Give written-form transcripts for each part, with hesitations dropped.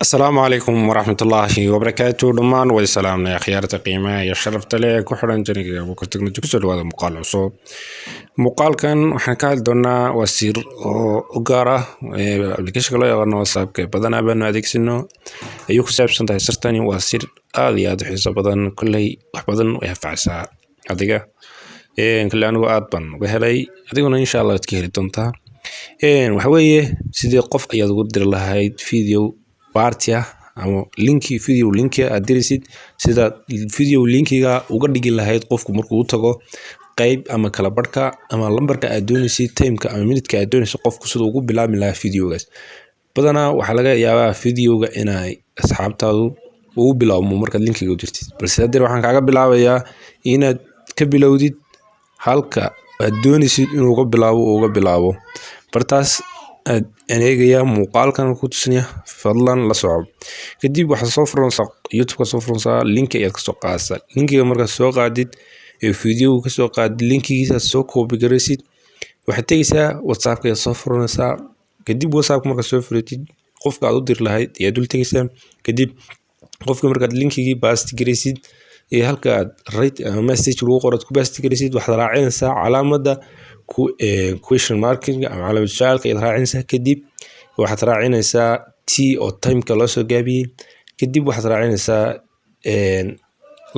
السلام عليكم ورحمة الله وبركاته دمان وسلامنا يا خيارة قيمة يا شرفت لي كحرن جنيك أبو كتكنا جكسر هذا مقال عصوب مقال كان وحنا كان دونا وسير وقارة أبليكيش كلا يغنى وصاب كي بدنا بنا هذيك سنة أيوك ساب سنة سرتاني وسير آلي هذا حساب بدن كله بدن وينفع ساعة هذيك إن كل أنا وأطبن وهلاي هذيكنا إن شاء الله تكهري تنتا وحويه سيدي قف أياد قدر الله هاي فيديو بارتيا ama video linki aad dirisid sida video linkiga uga dhigi lahayd qofku markuu u tago qayb ama kala barka ama lambarka aad doonaysid timeka ama minute-ka aad doonaysid qofku sida ugu bilaabi lahaa videogaas badanaa waxa laga yaabaa videoga inay asxaabtaadu ugu bilaabmo marka linkiga u dirtid balse hadda waxaan kaaga bilaabayaa inaad ka bilowdid halka aad doonaysid inuu uga bilaabo bartaas أنا مقالكن كوتسنيا فضلا لصعب كديب واحد صفر نسق يوتيوب كصفر نسق لينك يا كسوق عسل لينك يا مركز سوق عدد فيديو كسوق عدد لينك يا سوق هو بجرسيد وحتى يسا واتساب كي صفر نسق كديب واتساب مركز صفر تيد قف قاعد يدير لهاي يدل تيسا كديب قف مركز لينك يجي باست تجرسيد هالك ريت مسج الوقرة كباست تجرسيد واحد راعين ساعة علامة ده question marking ama calaamad su'aalka aad raacinaysaa kadib waxaad raacinaysaa t oo timeka loo soo gaabiyay kadib waxaad raacinaysaa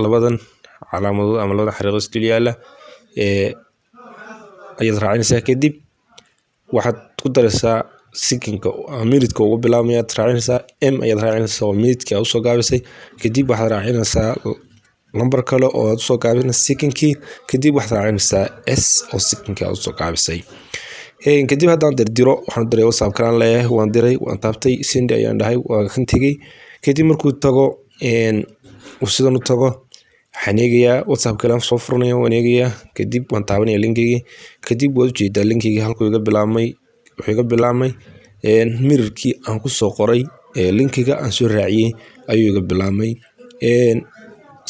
labadan calaamadood ama labada xariiqo isku yaala ayaad raacinaysaa kadib waxaad ku daraysaa seconds minute-ka ugu bilaabmaya aad raacinaysaa ayaad raacinaysaa oo minute-ka aad soo gaabisay kadib waxaad raacinaysaa lambar kale oo aad soo gaabinaysaa seconds kadib waxaad raacinaysaa s oo seconds aad soo gaabisay kadib haddaan diro waxaan diray WhatsApp kan leeyahay waan diray waan taabtay send ayaan dhahay waan kan tagay kadib markuu tago sidan u tago waxaan eegayaa WhatsApp kan soo furnayo waan eegayaa kadib waan taabanayaa linkigi kadib waad u jeedaa linkigi halkuu iga bilaabmay wuxuu iga bilaabmay mirrorkii aan ku soo qoray linkiga aan soo raaciyay ayuu iga bilaabmay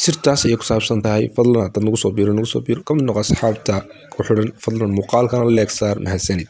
sirtaas ay ku saabsan tahay fadlan aad nagu soo biiro kam noqo asxaabta ku xiran fadlan muuqaalkan like saar mahadsanid